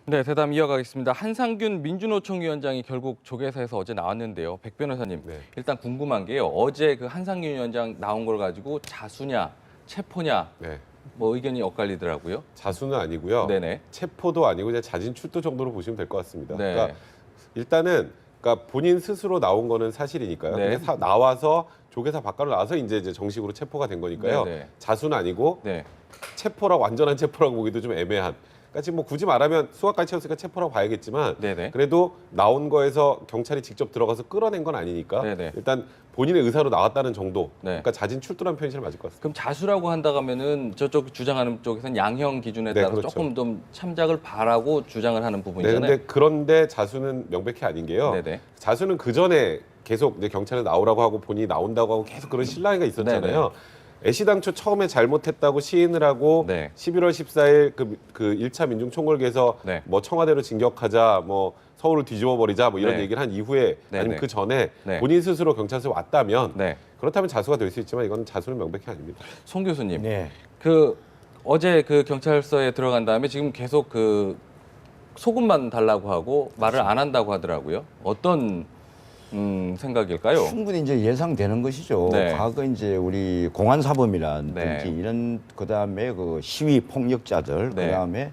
네, 대담 이어가겠습니다. 한상균 민주노총 위원장이 결국 조계사에서 어제 나왔는데요. 백 변호사님, 네. 일단 궁금한 게요. 어제 그 한상균 위원장 나온 걸 가지고 자수냐, 체포냐, 네. 뭐 의견이 엇갈리더라고요. 자수는 아니고요. 네네. 체포도 아니고 이제 자진 출두 정도로 보시면 될 것 같습니다. 네. 그러니까 일단은 본인 스스로 나온 거는 사실이니까요. 네. 근데 나와서 조계사 바깥으로 나와서 이제 정식으로 체포가 된 거니까요. 네네. 자수는 아니고 네. 체포라고 완전한 체포라고 보기도 좀 애매한. 그러니까 지금 뭐 굳이 말하면 수사까지 채웠으니까 체포라고 봐야겠지만 네네. 그래도 나온 거에서 경찰이 직접 들어가서 끌어낸 건 아니니까 네네. 일단 본인의 의사로 나왔다는 정도. 네. 그러니까 자진 출두라는 표현이 제일 맞을 것 같습니다. 그럼 자수라고 한다고 하면은 저쪽 주장하는 쪽에서는 양형 기준에 네, 따라 그렇죠. 조금 좀 참작을 바라고 주장을 하는 네, 부분이잖아요. 그런데 자수는 명백히 아닌 게요. 네네. 자수는 그 전에 계속 이제 경찰에 나오라고 하고 본인이 나온다고 하고 계속 그런 신랑이가 있었잖아요. 애시당초 처음에 잘못했다고 시인을 하고 네. 11월 14일 그 1차 민중총궐기에서 네. 뭐 청와대로 진격하자, 뭐 서울을 뒤집어 버리자, 뭐 이런 네. 얘기를 한 이후에 네, 아니면 네. 그 전에 네. 본인 스스로 경찰서에 왔다면 네. 그렇다면 자수가 될 수 있지만 이건 자수는 명백히 아닙니다. 송 교수님, 네. 그 어제 그 경찰서에 들어간 다음에 지금 계속 그 소금만 달라고 하고 말을 안 한다고 하더라고요. 어떤 생각일까요? 충분히 이제 예상되는 것이죠. 네. 과거 이제 우리 공안사범이라든지 네. 이런 그다음에 그 시위 폭력자들, 네. 그다음에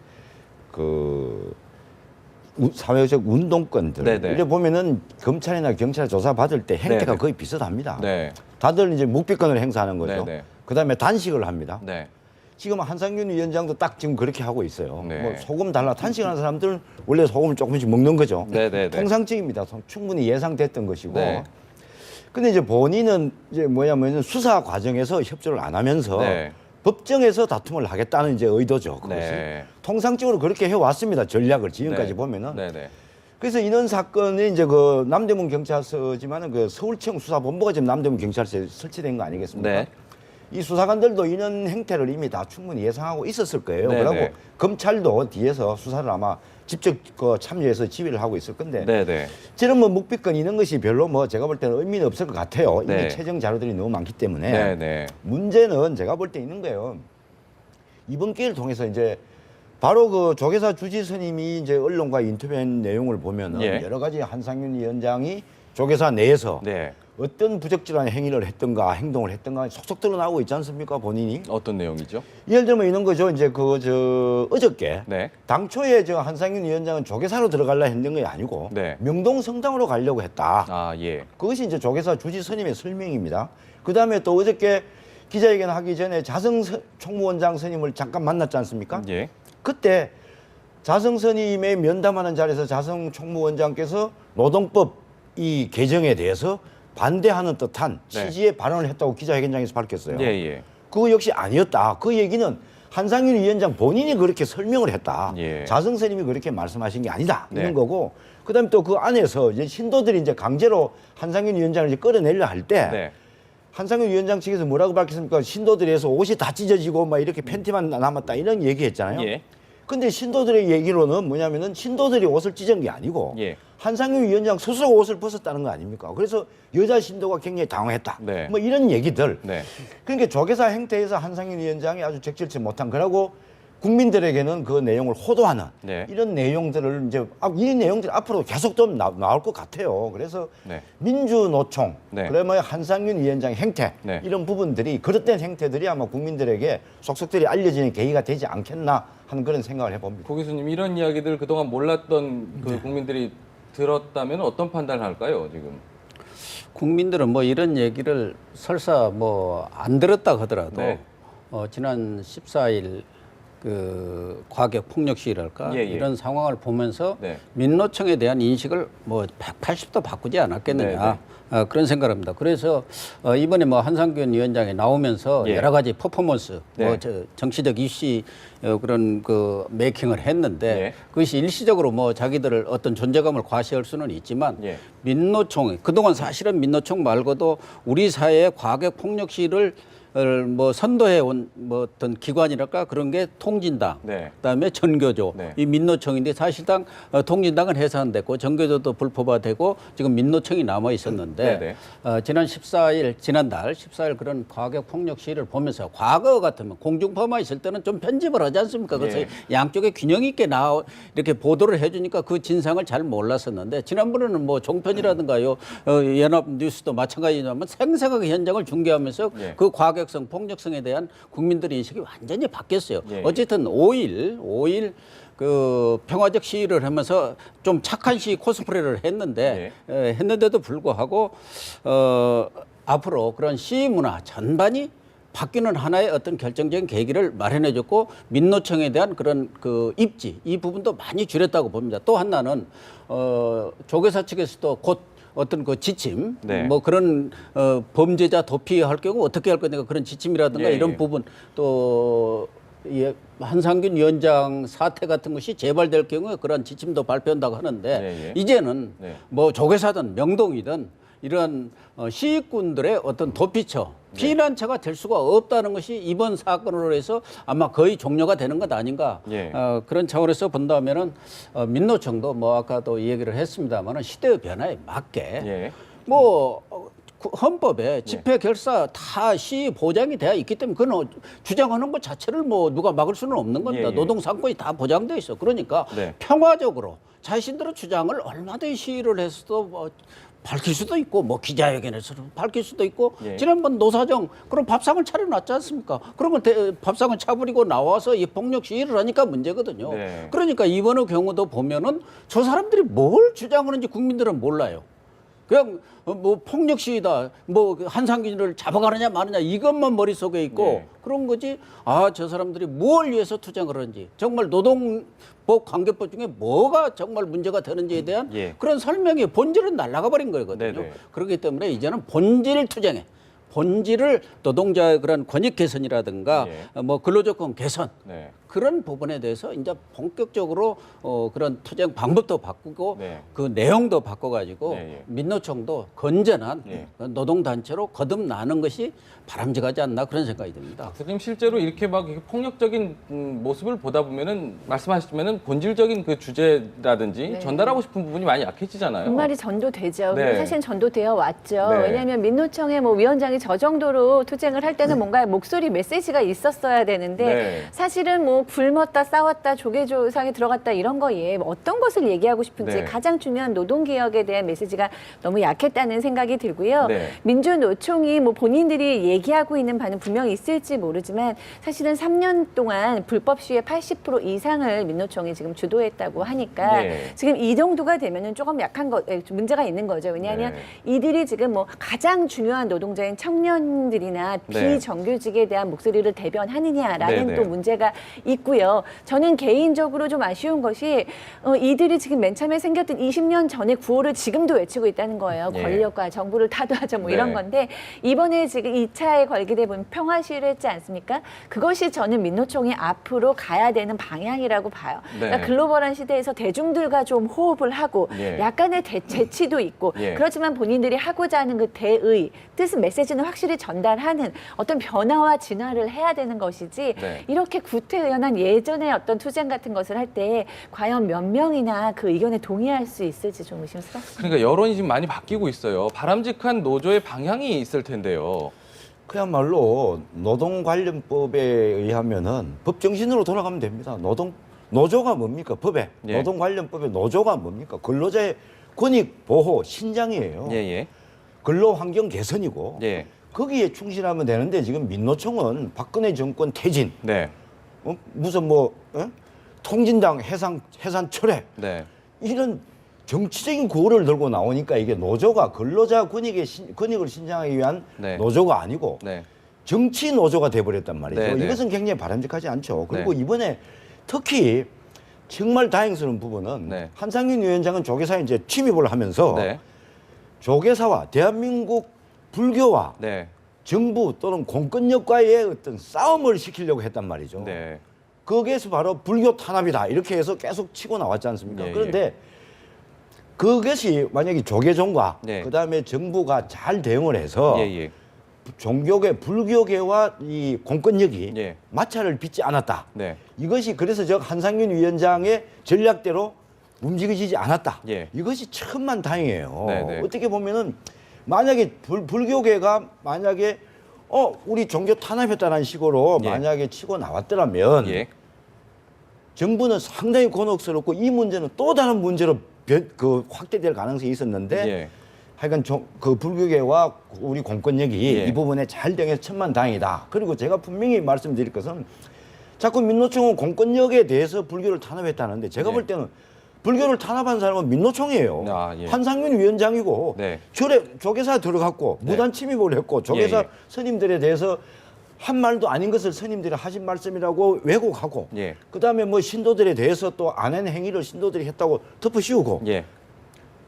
그 사회적 운동권들 네, 네. 이래 보면은 검찰이나 경찰 조사 받을 때 행태가 네, 네. 거의 비슷합니다. 네, 다들 이제 묵비권을 행사하는 거죠. 네, 네. 그다음에 단식을 합니다. 네, 지금 한상균 위원장도 딱 지금 그렇게 하고 있어요. 네. 뭐 소금 달라 단식하는 사람들은 원래 소금을 조금씩 먹는 거죠. 네, 네, 네. 통상적입니다. 충분히 예상됐던 것이고. 네. 근데 이제 본인은 이제 뭐냐면 수사 과정에서 협조를 안 하면서 네. 법정에서 다툼을 하겠다는 이제 의도죠. 그것이. 네. 통상적으로 그렇게 해왔습니다. 전략을 지금까지 네. 보면은. 네, 네. 그래서 이런 사건이 이제 그 남대문 경찰서지만은 그 서울청 수사본부가 지금 남대문 경찰서에 설치된 거 아니겠습니까? 네. 이 수사관들도 이런 행태를 이미 다 충분히 예상하고 있었을 거예요. 네, 그리고 네. 검찰도 뒤에서 수사를 아마 직접 그 참여해서 지휘를 하고 있을 건데 네, 네. 저는 뭐 묵비권 이런 것이 별로 뭐 제가 볼 때는 의미는 없을 것 같아요. 네. 이미 최종 자료들이 너무 많기 때문에 네, 네. 문제는 제가 볼 때 있는 거예요. 이번 기회를 통해서 이제 바로 그 조계사 주지 스님이 이제 언론과 인터뷰한 내용을 보면은 예. 여러 가지 한상균 위원장이 조계사 내에서 네. 어떤 부적절한 행위를 했던가 행동을 했던가 속속 드러나오고 있지 않습니까 본인이? 어떤 내용이죠? 예를 들면 이런 거죠. 이제 어저께 네. 당초에 저 한상균 위원장은 조계사로 들어가려 했는 게 아니고 네. 명동 성당으로 가려고 했다. 아, 예. 그것이 이제 조계사 주지 스님의 설명입니다. 그 다음에 또 어저께 기자회견 하기 전에 자성 총무원장 스님을 잠깐 만났지 않습니까? 예. 그때 자성 스님의 면담하는 자리에서 자성 총무원장께서 노동법 이 개정에 대해서 반대하는 듯한 네. 취지의 발언을 했다고 기자회견장에서 밝혔어요. 예, 예. 그거 역시 아니었다. 그 얘기는 한상균 위원장 본인이 그렇게 설명을 했다. 예. 자성 스님이 그렇게 말씀하신 게 아니다. 네. 이런 거고. 그다음에 또 그 안에서 이제 신도들이 이제 강제로 한상균 위원장을 이제 끌어내려 할 때 네. 한상균 위원장 측에서 뭐라고 밝혔습니까? 신도들이 해서 옷이 다 찢어지고 막 이렇게 팬티만 남았다 이런 얘기했잖아요. 예. 근데 신도들의 얘기로는 뭐냐면은 신도들이 옷을 찢은 게 아니고 예. 한상균 위원장 스스로 옷을 벗었다는 거 아닙니까? 그래서 여자 신도가 굉장히 당황했다. 네. 뭐 이런 얘기들. 네. 그러니까 조계사 행태에서 한상균 위원장이 아주 적절치 못한 그러고 국민들에게는 그 내용을 호도하는 네. 이런 내용들을 이제 이 내용들이 앞으로 계속 좀 나올 것 같아요. 그래서 네. 민주노총 네. 그러면 한상균 위원장의 행태 네. 이런 부분들이 그릇된 행태들이 아마 국민들에게 속속들이 알려지는 계기가 되지 않겠나 하는 그런 생각을 해봅니다. 고 교수님, 이런 이야기들 그동안 몰랐던 그 국민들이 들었다면 어떤 판단을 할까요, 지금? 국민들은 뭐 이런 얘기를 설사 뭐 안 들었다 하더라도 네. 지난 14일 그 과격 폭력 시위랄까 예, 예. 이런 상황을 보면서 네. 민노총에 대한 인식을 뭐 180도 바꾸지 않았겠느냐 네, 네. 그런 생각합니다. 그래서 이번에 뭐 한상균 위원장이 나오면서 예. 여러 가지 퍼포먼스, 네. 뭐 정치적 이슈 그런 그 메이킹을 했는데 예. 그것이 일시적으로 뭐 자기들을 어떤 존재감을 과시할 수는 있지만 예. 민노총 그동안 사실은 민노총 말고도 우리 사회의 과격 폭력 시위를 뭐 선도해 온 뭐 어떤 기관이랄까 그런 게 통진당, 네. 그다음에 전교조, 네. 이 민노총인데 사실상 통진당은 해산됐고 전교조도 불법화되고 지금 민노총이 남아 있었는데 네, 지난 14일 지난달 14일 그런 과격 폭력 시위를 보면서 과거 같으면 공중파만 있을 때는 좀 편집을 하지 않습니까? 그래서 예. 양쪽에 균형 있게 이렇게 보도를 해주니까 그 진상을 잘 몰랐었는데 지난번에는 뭐 종편이라든가요 연합 뉴스도 마찬가지지만 생생하게 현장을 중계하면서 예. 그 과격성 폭력성에 대한 국민들의 인식이 완전히 바뀌었어요. 예. 어쨌든 5일 그 평화적 시위를 하면서 좀 착한 시위 코스프레를 했는데 했는데도 불구하고 앞으로 그런 시위 문화 전반이 바뀌는 하나의 어떤 결정적인 계기를 마련해줬고 민노총에 대한 그런 그 입지 이 부분도 많이 줄였다고 봅니다. 또 하나는 조계사 측에서도 곧 어떤 그 지침, 네. 뭐 그런 범죄자 도피할 경우 어떻게 할 거냐 그런 지침이라든가 예, 이런 예. 부분 또 한상균 위원장 사태 같은 것이 재발될 경우에 그런 지침도 발표한다고 하는데 예, 예. 이제는 네. 뭐 조계사든 명동이든 이런 시위꾼들의 어떤 도피처, 피난처가 될 수가 없다는 것이 이번 사건으로 해서 아마 거의 종료가 되는 것 아닌가. 예. 그런 차원에서 본다면은 민노총도 뭐 아까도 얘기를 했습니다만은 시대의 변화에 맞게 예. 뭐 헌법에 집회 결사 다 시위 보장이 되어 있기 때문에 그건 주장하는 것 자체를 뭐 누가 막을 수는 없는 겁니다. 예, 예. 노동 상권이 다 보장돼 있어. 그러니까 네. 평화적으로 자신들의 주장을 얼마든지 시위를 해서도 뭐 밝힐 수도 있고 뭐 기자회견에서 밝힐 수도 있고 예. 지난번 노사정 그런 밥상을 차려놨지 않습니까? 그런 걸 밥상을 차버리고 나와서 이 폭력 시위를 하니까 문제거든요. 네. 그러니까 이번의 경우도 보면은 저 사람들이 뭘 주장하는지 국민들은 몰라요. 그냥 뭐 폭력 시위다, 뭐 한상균을 잡아가느냐 마느냐 이것만 머릿속에 있고 네. 그런 거지. 아, 저 사람들이 뭘 위해서 투쟁을 하는지 정말 노동법 관계법 중에 뭐가 정말 문제가 되는지에 대한 예. 그런 설명이 본질은 날아가 버린 거거든요. 네네. 그렇기 때문에 이제는 본질 투쟁에 본질을 노동자의 그런 권익 개선이라든가 뭐 근로조건 개선 네. 그런 부분에 대해서 이제 본격적으로 그런 투쟁 방법도 바꾸고 네. 그 내용도 바꿔가지고 네, 예. 민노총도 건전한 예. 노동단체로 거듭나는 것이 바람직하지 않나 그런 생각이 듭니다. 지금 실제로 이렇게 막 이렇게 폭력적인 모습을 보다 보면은 말씀하시면은 본질적인 그 주제라든지 네. 전달하고 싶은 부분이 많이 약해지잖아요. 분말이 전도되죠. 네. 그리고 사실은 전도되어 왔죠. 네. 왜냐하면 민노총의 뭐 위원장이 저 정도로 투쟁을 할 때는 뭔가 목소리 메시지가 있었어야 되는데 네. 사실은 뭐 굶었다 싸웠다 조계조상에 들어갔다 이런 거에 어떤 것을 얘기하고 싶은지 네. 가장 중요한 노동개혁에 대한 메시지가 너무 약했다는 생각이 들고요. 네. 민주노총이 뭐 본인들이 얘기하고 있는 바는 분명히 있을지 모르지만 사실은 3년 동안 불법 시위의 80% 이상을 민노총이 지금 주도했다고 하니까 네. 지금 이 정도가 되면은 조금 약한 거 문제가 있는 거죠. 왜냐하면 네. 이들이 지금 뭐 가장 중요한 노동자인 청년들이나 네. 비정규직에 대한 목소리를 대변하느냐라는 네, 또 네. 문제가 있고요. 저는 개인적으로 좀 아쉬운 것이 이들이 지금 맨 처음에 생겼던 20년 전의 구호를 지금도 외치고 있다는 거예요. 예. 권력과 정부를 타도하자 뭐 네. 이런 건데 이번에 지금 2차에 걸게 보면 평화 시위를 했지 않습니까? 그것이 저는 민노총이 앞으로 가야 되는 방향이라고 봐요. 네. 그러니까 글로벌한 시대에서 대중들과 좀 호흡을 하고 예. 약간의 재치도 있고 예. 그렇지만 본인들이 하고자 하는 그 대의 뜻은 메시지는 확실히 전달하는 어떤 변화와 진화를 해야 되는 것이지 네. 이렇게 구태의연한 예전의 어떤 투쟁 같은 것을 할 때 과연 몇 명이나 그 의견에 동의할 수 있을지 좀 의심스럽습니다. 그러니까 여론이 지금 많이 바뀌고 있어요. 바람직한 노조의 방향이 있을 텐데요. 그야말로 노동관련법에 의하면은 법 정신으로 돌아가면 됩니다. 노조가 뭡니까? 법에. 예. 노동관련법의 노조가 뭡니까? 근로자의 권익 보호 신장이에요. 예예. 근로환경 개선이고 예. 거기에 충실하면 되는데 지금 민노총은 박근혜 정권 퇴진, 네. 무슨 뭐 통진당 해산 철회 네. 이런 정치적인 구호를 들고 나오니까 이게 노조가 근로자 권익을 신장하기 위한 네. 노조가 아니고 네. 정치 노조가 돼버렸단 말이죠. 네, 네. 이것은 굉장히 바람직하지 않죠. 그리고 네. 이번에 특히 정말 다행스러운 부분은 네. 한상균 위원장은 조계사에 이제 침입을 하면서 네. 조계사와 대한민국 불교와 네. 정부 또는 공권력과의 어떤 싸움을 시키려고 했단 말이죠. 네. 거기에서 바로 불교 탄압이다 이렇게 해서 계속 치고 나왔지 않습니까? 예, 그런데 그것이 만약에 조계종과 네. 그다음에 정부가 잘 대응을 해서 예예. 종교계, 불교계와 이 공권력이 예. 마찰을 빚지 않았다. 네. 이것이 그래서 저 한상균 위원장의 전략대로 움직여지지 않았다. 예. 이것이 천만다행이에요. 네네. 어떻게 보면은 만약에 불교계가 만약에 우리 종교 탄압했다는 식으로 예. 만약에 치고 나왔더라면 예. 정부는 상당히 곤혹스럽고 이 문제는 또 다른 문제로 확대될 가능성이 있었는데 예. 하여간 그 불교계와 우리 공권력이 예. 이 부분에 잘 당해서 천만다행이다. 그리고 제가 분명히 말씀드릴 것은 자꾸 민노총은 공권력에 대해서 불교를 탄압했다는데 제가 예. 볼 때는 불교를 탄압한 사람은 민노총이에요. 아, 예. 한상균 위원장이고 네. 조계사 들어갔고 네. 무단 침입을 했고 조계사 예, 예. 스님들에 대해서 한 말도 아닌 것을 스님들이 하신 말씀이라고 왜곡하고 예. 그다음에 뭐 신도들에 대해서 또 안 한 행위를 신도들이 했다고 덮어씌우고 예.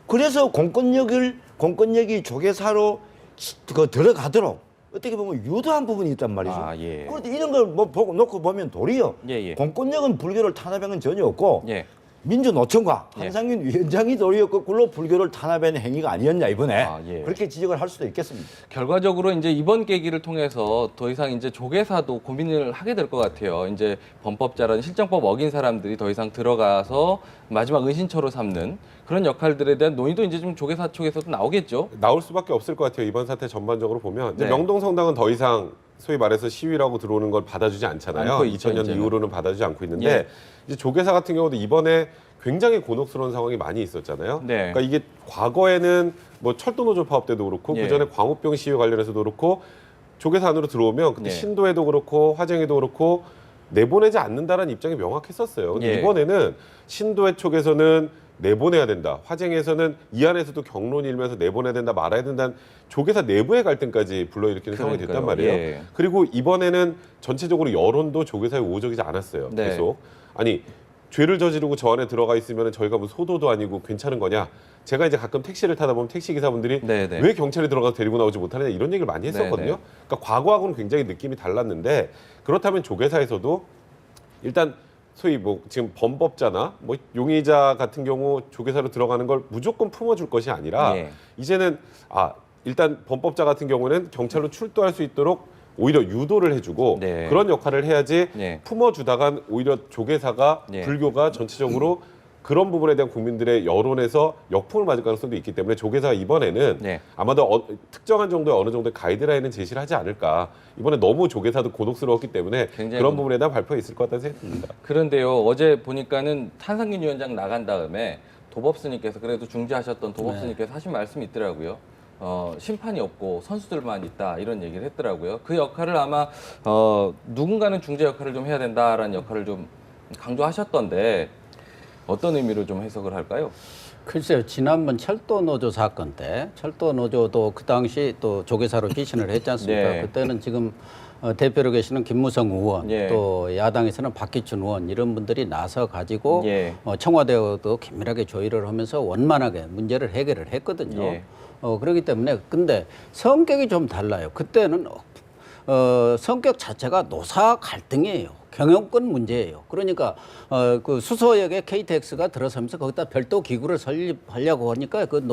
그래서 공권력이 조계사로 들어가도록 어떻게 보면 유도한 부분이 있단 말이죠. 아, 예. 그런데 이런 걸 뭐 보고 놓고 보면 도리어 예, 예. 공권력은 불교를 탄압한 건 전혀 없고 예. 민주노총과 예. 한상균 위원장이 도리어 거꾸로 불교를 탄압하는 행위가 아니었냐 이번에 아, 예. 그렇게 지적을 할 수도 있겠습니다. 결과적으로 이제 이번 계기를 통해서 더 이상 이제 조계사도 고민을 하게 될 것 같아요. 이제 범법자라는 실정법 어긴 사람들이 더 이상 들어가서 마지막 은신처로 삼는 그런 역할들에 대한 논의도 이제 좀 조계사 쪽에서도 나오겠죠. 나올 수밖에 없을 것 같아요. 이번 사태 전반적으로 보면 이제 네. 명동성당은 더 이상 소위 말해서 시위라고 들어오는 걸 받아주지 않잖아요. 않고 있죠, 2000년 이제는. 이후로는 받아주지 않고 있는데 예. 이제 조계사 같은 경우도 이번에 굉장히 곤혹스러운 상황이 많이 있었잖아요. 네. 그러니까 이게 과거에는 뭐 철도노조 파업 때도 그렇고 예. 그 전에 광우병 시위 관련해서도 그렇고 조계사 안으로 들어오면 그때 예. 신도에도 그렇고 화정에도 그렇고 내보내지 않는다라는 입장이 명확했었어요. 근데 예. 이번에는 신도회 쪽에서는 내보내야 된다. 화쟁에서는 이 안에서도 경론이 일면서 내보내야 된다, 말아야 된다는 조계사 내부의 갈등까지 불러일으키는 상황이 됐단 그러니까요. 말이에요. 예. 그리고 이번에는 전체적으로 여론도 조계사에 우호적이지 않았어요. 네. 계속. 아니 죄를 저지르고 저 안에 들어가 있으면 저희가 무슨 소도도 아니고 괜찮은 거냐. 제가 이제 가끔 택시를 타다 보면 택시 기사분들이 네, 네. 왜 경찰이 들어가서 데리고 나오지 못하느냐 이런 얘기를 많이 했었거든요. 네, 네. 그러니까 과거하고는 굉장히 느낌이 달랐는데 그렇다면 조계사에서도 일단 소위 뭐 지금 범법자나 뭐 용의자 같은 경우 조계사로 들어가는 걸 무조건 품어줄 것이 아니라 예. 이제는 일단 범법자 같은 경우는 경찰로 출두할 수 있도록 오히려 유도를 해주고 네. 그런 역할을 해야지 네. 품어주다간 오히려 조계사가 네. 불교가 전체적으로 그런 부분에 대한 국민들의 여론에서 역풍을 맞을 가능성도 있기 때문에 조계사가 이번에는 네. 아마도 특정한 정도의 어느 정도의 가이드라인은 제시를 하지 않을까. 이번에 너무 조계사도 곤혹스러웠기 때문에 굉장히 그런 부분에 대한 발표가 있을 것 같다는 생각이 듭니다. 그런데요, 어제 보니까는 한상균 위원장 나간 다음에 도법스님께서 그래도 중재하셨던 도법스님께서 하신 말씀이 있더라고요. 심판이 없고 선수들만 있다 이런 얘기를 했더라고요. 그 역할을 아마 누군가는 중재 역할을 좀 해야 된다라는 역할을 좀 강조하셨던데 어떤 의미로 좀 해석을 할까요? 글쎄요, 지난번 철도노조 사건 때 철도노조도 그 당시 또 조계사로 피신을 했지 않습니까? 네. 그때는 지금 대표로 계시는 김무성 의원, 예. 또 야당에서는 박기춘 의원 이런 분들이 나서 가지고 예. 청와대와도 긴밀하게 조율을 하면서 원만하게 문제를 해결을 했거든요. 예. 그렇기 때문에 근데 성격이 좀 달라요. 그때는 성격 자체가 노사 갈등이에요. 경영권 문제예요. 그러니까 그 수서역에 KTX가 들어서면서 거기다 별도 기구를 설립하려고 하니까 그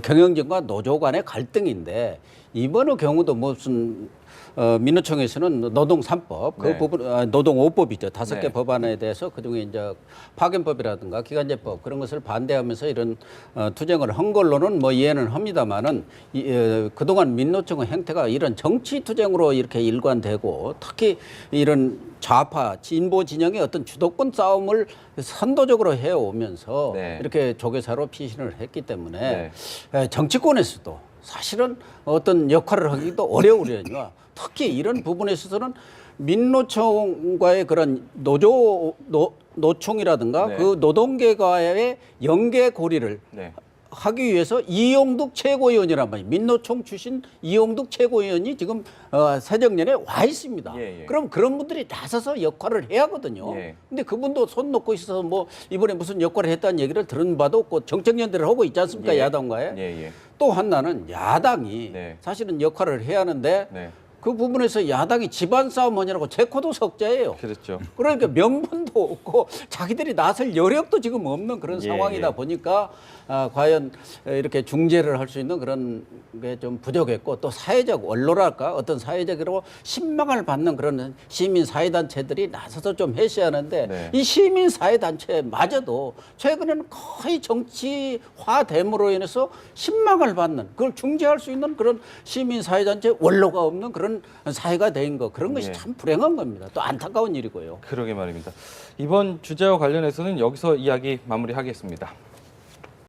경영진과 노조 간의 갈등인데 이번의 경우도 무슨 민노총에서는 노동 3법 그 네. 부분 노동 5법이죠. 5개 네. 법안에 대해서 그중에 이제 파견법이라든가 기간제법 그런 것을 반대하면서 이런 투쟁을 한 걸로는 뭐 이해는 합니다만은 그동안 민노총의 행태가 이런 정치 투쟁으로 이렇게 일관되고 특히 이런 좌파 진보 진영의 어떤 주도권 싸움을 선도적으로 해오면서 네. 이렇게 조계사로 피신을 했기 때문에 네. 정치권에서도 사실은 어떤 역할을 하기도 어려우려니와 특히 이런 부분에 있어서는 민노총과의 그런 노총이라든가 네. 그 노동계과의 연계고리를 네. 하기 위해서 이용득 최고위원이란 말이에요. 민노총 출신 이용득 최고위원이 지금 새정년에 와 있습니다. 예, 예. 그럼 그런 분들이 나서서 역할을 해야 하거든요. 예. 근데 그분도 손 놓고 있어서 뭐 이번에 무슨 역할을 했다는 얘기를 들은 바도 없고 정책연대를 하고 있지 않습니까? 예. 야당과에. 예, 예. 또 하나는 야당이 네. 사실은 역할을 해야 하는데 네. 그 부분에서 야당이 집안 싸움 하냐고 제 코도 석자예요. 그렇죠. 그러니까 명분도 없고 자기들이 나설 여력도 지금 없는 그런 예, 상황이다 예. 보니까 과연 이렇게 중재를 할 수 있는 그런 게 좀 부족했고 또 사회적 원로랄까 어떤 사회적으로 신망을 받는 그런 시민 사회단체들이 나서서 좀 해시하는데 네. 이 시민 사회단체마저도 최근에는 거의 정치화됨으로 인해서 신망을 받는 그걸 중재할 수 있는 그런 시민 사회단체 원로가 없는 그런 사회가 된 거 그런 것이 예. 참 불행한 겁니다. 또 안타까운 일이고요. 그러게 말입니다. 이번 주제와 관련해서는 여기서 이야기 마무리하겠습니다.